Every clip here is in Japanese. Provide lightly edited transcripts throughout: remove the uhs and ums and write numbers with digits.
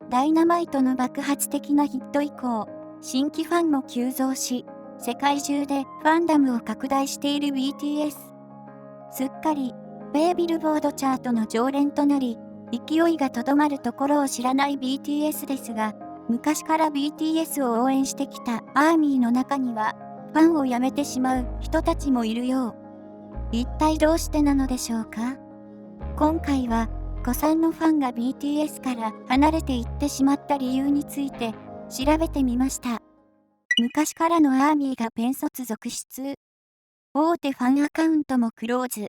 ダイナマイトの爆発的なヒット以降、新規ファンも急増し、世界中でファンダムを拡大している BTS。すっかり、米ビルボードチャートの常連となり、勢いがとどまるところを知らない BTS ですが、昔から BTS を応援してきたアーミーの中には、ファンを辞めてしまう人たちもいるよう。一体どうしてなのでしょうか？今回は、古参のファンが BTS から離れていってしまった理由について調べてみました。昔からのアーミーがペン卒続出。大手ファンアカウントもクローズ。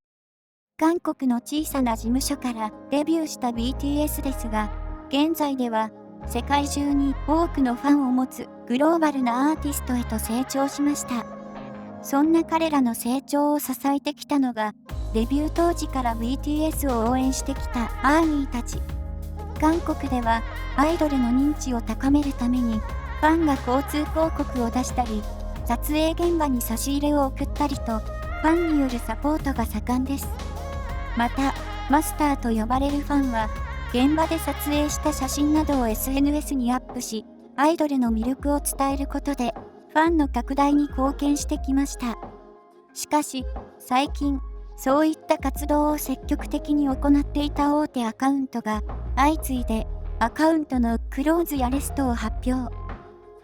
韓国の小さな事務所からデビューした BTS ですが、現在では世界中に多くのファンを持つグローバルなアーティストへと成長しました。そんな彼らの成長を支えてきたのが、デビュー当時から BTS を応援してきたアーミーたち。韓国ではアイドルの認知を高めるために、ファンが交通広告を出したり、撮影現場に差し入れを送ったりと、ファンによるサポートが盛んです。また、マスターと呼ばれるファンは、現場で撮影した写真などを SNS にアップし、アイドルの魅力を伝えることで、ファンの拡大に貢献してきました。しかし、最近、そういった活動を積極的に行っていた大手アカウントが、相次いでアカウントのクローズやレストを発表。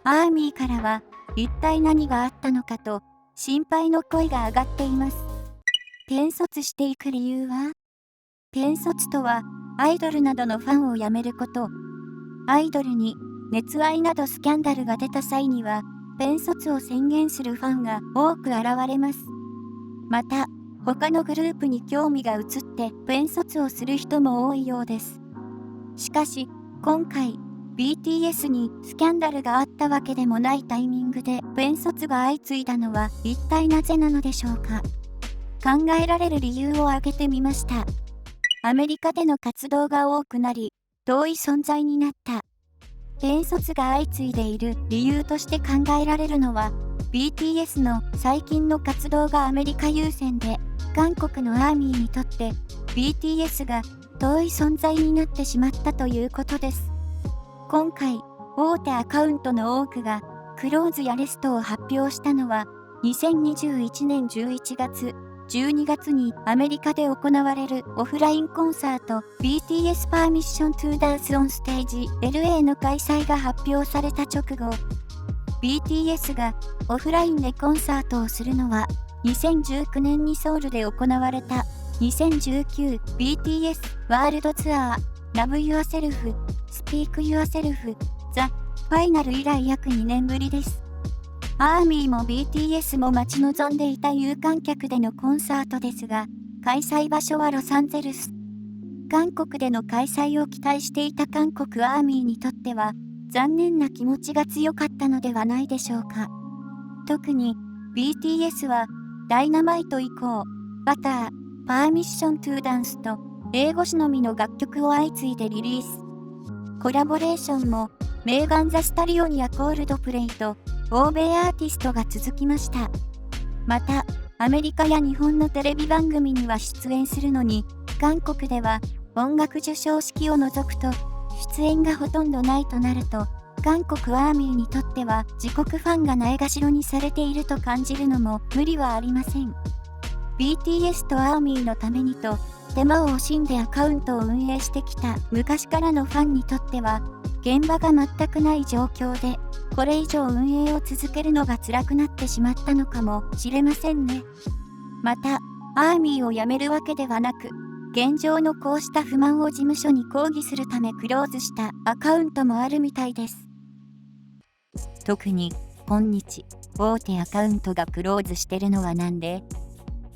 アーミーからは、一体何があったのかと、心配の声が上がっています。ペン卒していく理由は？ペン卒とは、アイドルなどのファンを辞めること。アイドルに熱愛などスキャンダルが出た際には、ペン卒を宣言するファンが多く現れます。また、他のグループに興味が移ってペン卒をする人も多いようです。しかし、今回、BTS にスキャンダルがあったわけでもないタイミングでペン卒が相次いだのは一体なぜなのでしょうか？考えられる理由を挙げてみました。アメリカでの活動が多くなり、遠い存在になった。ペン卒が相次いでいる理由として考えられるのは、BTS の最近の活動がアメリカ優先で、韓国のアーミーにとって BTS が遠い存在になってしまったということです。今回、大手アカウントの多くがクローズやレストを発表したのは、2021年11月、12月にアメリカで行われるオフラインコンサート BTS Permission to Dance on Stage LA の開催が発表された直後、BTS がオフラインでコンサートをするのは2019年にソウルで行われた 2019BTS ワールドツアー Love Yourself, Speak Yourself, The Final 以来約2年ぶりです。アーミーも BTS も待ち望んでいた有観客でのコンサートですが、開催場所はロサンゼルス。韓国での開催を期待していた韓国アーミーにとっては、残念な気持ちが強かったのではないでしょうか。特に BTS はダイナマイト以降、バター、パーミッショントゥーダンスと英語詞のみの楽曲を相次いでリリース。コラボレーションもメーガン・ザ・スタリオンやコールドプレイと欧米アーティストが続きました。また、アメリカや日本のテレビ番組には出演するのに、韓国では音楽授賞式を除くと出演がほとんどないとなると、韓国アーミーにとっては自国ファンがないがしろにされていると感じるのも無理はありません。BTS とアーミーのためにと手間を惜しんでアカウントを運営してきた昔からのファンにとっては、現場が全くない状況で、これ以上運営を続けるのが辛くなってしまったのかもしれませんね。また、アーミーを辞めるわけではなく、現状のこうした不満を事務所に抗議するためクローズしたアカウントもあるみたいです。特に、今日、大手アカウントがクローズしてるのはなんで？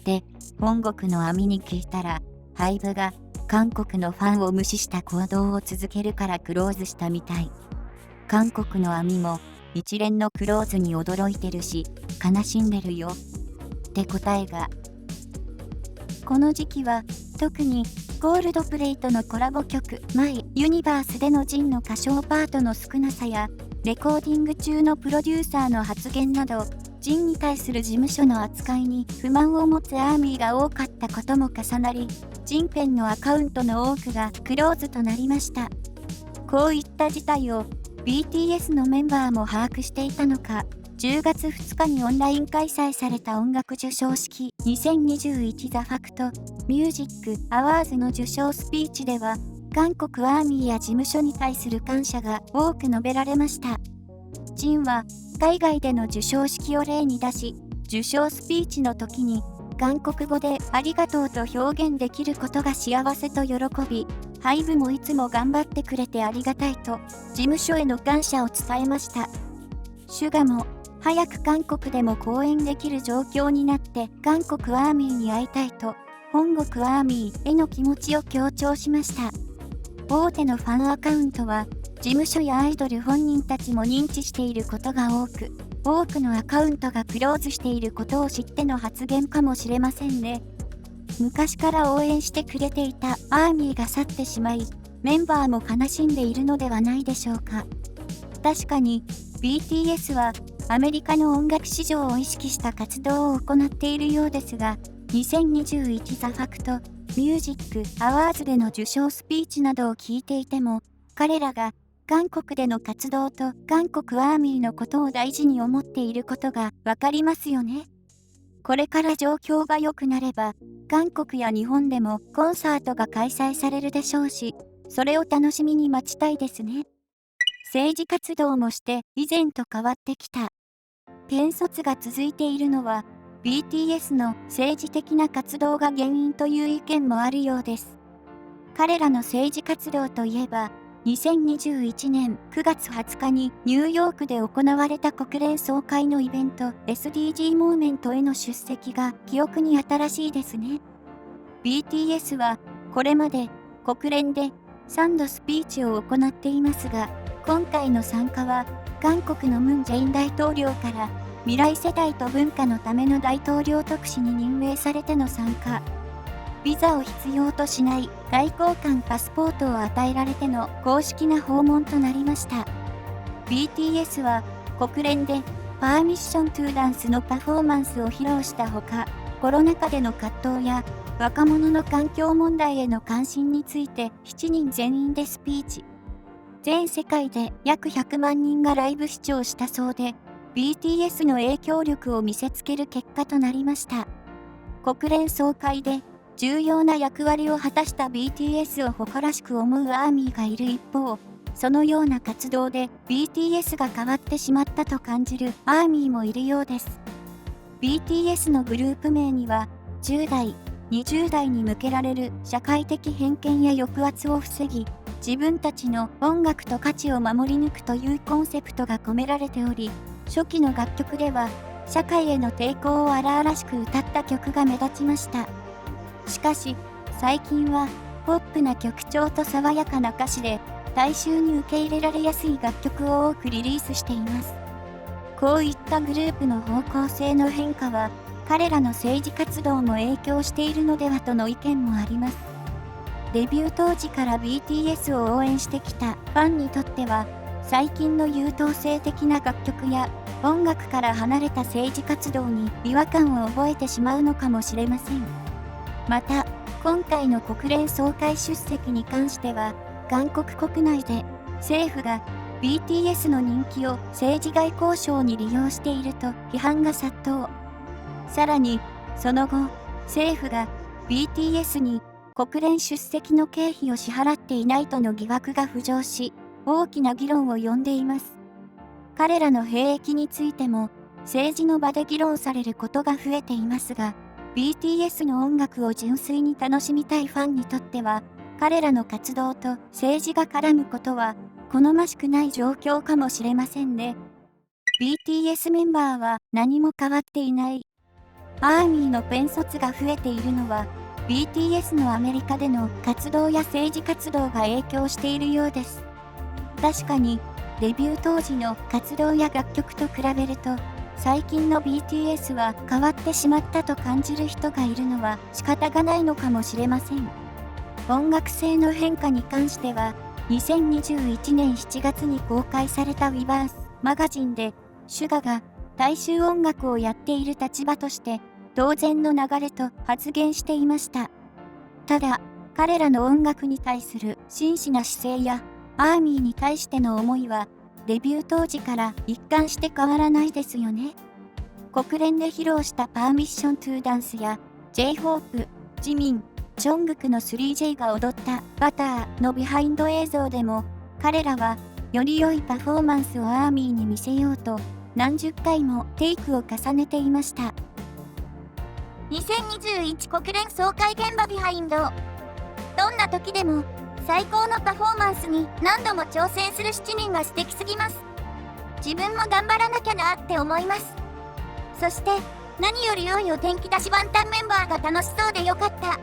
で、本国の網に聞いたら、ハイブが韓国のファンを無視した行動を続けるからクローズしたみたい。韓国の網も一連のクローズに驚いてるし、悲しんでるよ。って答えが。この時期は、特にゴールドプレイとのコラボ曲マイ・ユニバースでのジンの歌唱パートの少なさや、レコーディング中のプロデューサーの発言など、ジンに対する事務所の扱いに不満を持つアーミーが多かったことも重なり、ジンペンのアカウントの多くがクローズとなりました。こういった事態を BTS のメンバーも把握していたのか、10月2日にオンライン開催された音楽授賞式2021ザ・ファクト・ミュージック・アワーズの受賞スピーチでは、韓国アーミーや事務所に対する感謝が多く述べられました。ジンは海外での授賞式を例に出し、受賞スピーチの時に韓国語でありがとうと表現できることが幸せと喜び、HYBEもいつも頑張ってくれてありがたいと事務所への感謝を伝えました。SUGAも早く韓国でも公演できる状況になって韓国アーミーに会いたいと本国アーミーへの気持ちを強調しました。大手のファンアカウントは事務所やアイドル本人たちも認知していることが多くのアカウントがクローズしていることを知っての発言かもしれませんね。昔から応援してくれていたアーミーが去ってしまい、メンバーも悲しんでいるのではないでしょうか。確かに BTS はアメリカの音楽市場を意識した活動を行っているようですが、2021ザ・ファクト・ミュージック・アワーズでの受賞スピーチなどを聞いていても、彼らが韓国での活動と韓国アーミーのことを大事に思っていることがわかりますよね。これから状況が良くなれば、韓国や日本でもコンサートが開催されるでしょうし、それを楽しみに待ちたいですね。政治活動もして以前と変わってきた。検卒が続いているのは BTS の政治的な活動が原因という意見もあるようです。彼らの政治活動といえば、2021年9月20日にニューヨークで行われた国連総会のイベント SDG モーメントへの出席が記憶に新しいですね。BTS はこれまで国連で3度スピーチを行っていますが、今回の参加は韓国のムン・ジェイン大統領から未来世代と文化のための大統領特使に任命されての参加。ビザを必要としない外交官パスポートを与えられての公式な訪問となりました。BTS は国連でパーミッショントゥーダンスのパフォーマンスを披露したほか、コロナ禍での葛藤や若者の環境問題への関心について7人全員でスピーチ。全世界で約100万人がライブ視聴したそうで、BTS の影響力を見せつける結果となりました。国連総会で重要な役割を果たした BTS を誇らしく思うアーミーがいる一方、そのような活動で BTS が変わってしまったと感じるアーミーもいるようです。BTS のグループ名には、10代、20代に向けられる社会的偏見や抑圧を防ぎ、自分たちの音楽と価値を守り抜くというコンセプトが込められており、初期の楽曲では、社会への抵抗を荒々しく歌った曲が目立ちました。しかし、最近は、ポップな曲調と爽やかな歌詞で、大衆に受け入れられやすい楽曲を多くリリースしています。こういったグループの方向性の変化は、彼らの政治活動も影響しているのではとの意見もあります。デビュー当時から BTS を応援してきたファンにとっては、最近の優等生的な楽曲や音楽から離れた政治活動に違和感を覚えてしまうのかもしれません。また、今回の国連総会出席に関しては、韓国国内で政府が BTS の人気を政治外交省に利用していると批判が殺到。さらに、その後、政府が BTS に国連出席の経費を支払っていないとの疑惑が浮上し、大きな議論を呼んでいます。彼らの兵役についても、政治の場で議論されることが増えていますが、BTS の音楽を純粋に楽しみたいファンにとっては、彼らの活動と政治が絡むことは、好ましくない状況かもしれませんね。BTS メンバーは何も変わっていない。アーミーのペン卒が増えているのは、BTS のアメリカでの活動や政治活動が影響しているようです。確かに、デビュー当時の活動や楽曲と比べると、最近の BTS は変わってしまったと感じる人がいるのは仕方がないのかもしれません。音楽性の変化に関しては、2021年7月に公開された Weverse マガジンで、SUGAが大衆音楽をやっている立場として、当然の流れと発言していました。ただ、彼らの音楽に対する真摯な姿勢や、アーミーに対しての思いは、デビュー当時から一貫して変わらないですよね。国連で披露したパーミッショントゥーダンスや、J-HOPE、ジミン、ジョングクの 3J が踊ったバターのビハインド映像でも、彼らはより良いパフォーマンスをアーミーに見せようと、何十回もテイクを重ねていました。2021国連総会現場ビハインド。どんな時でも最高のパフォーマンスに何度も挑戦する7人が素敵すぎます。自分も頑張らなきゃなって思います。そして何より良いお天気だしワンタンメンバーが楽しそうでよかった。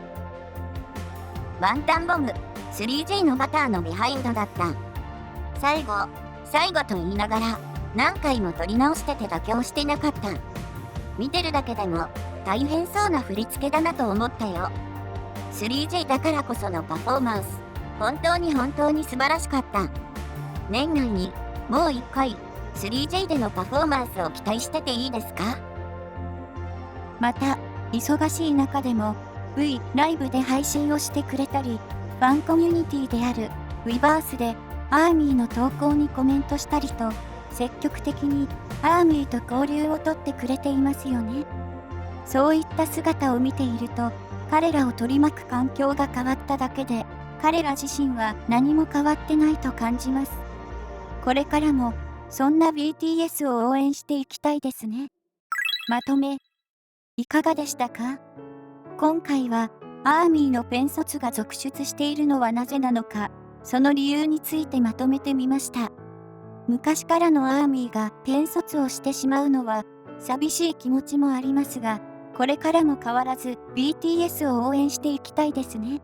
ワンタンボム 3J のバターのビハインドだった。最後と言いながら何回も撮り直してて妥協してなかった。見てるだけでも大変そうな振り付けだなと思ったよ。3J だからこそのパフォーマンス、本当に素晴らしかった。年内にもう一回 3J でのパフォーマンスを期待してていいですか？また、忙しい中でも V ライブで配信をしてくれたり、ファンコミュニティである Weverse でアーミーの投稿にコメントしたりと、積極的にアーミーと交流をとってくれていますよね。そういった姿を見ていると、彼らを取り巻く環境が変わっただけで、彼ら自身は何も変わってないと感じます。これからも、そんな BTS を応援していきたいですね。まとめ、いかがでしたか？今回は、アーミーのペン卒が続出しているのはなぜなのか、その理由についてまとめてみました。昔からのアーミーがペン卒をしてしまうのは、寂しい気持ちもありますが、これからも変わらず BTS を応援していきたいですね。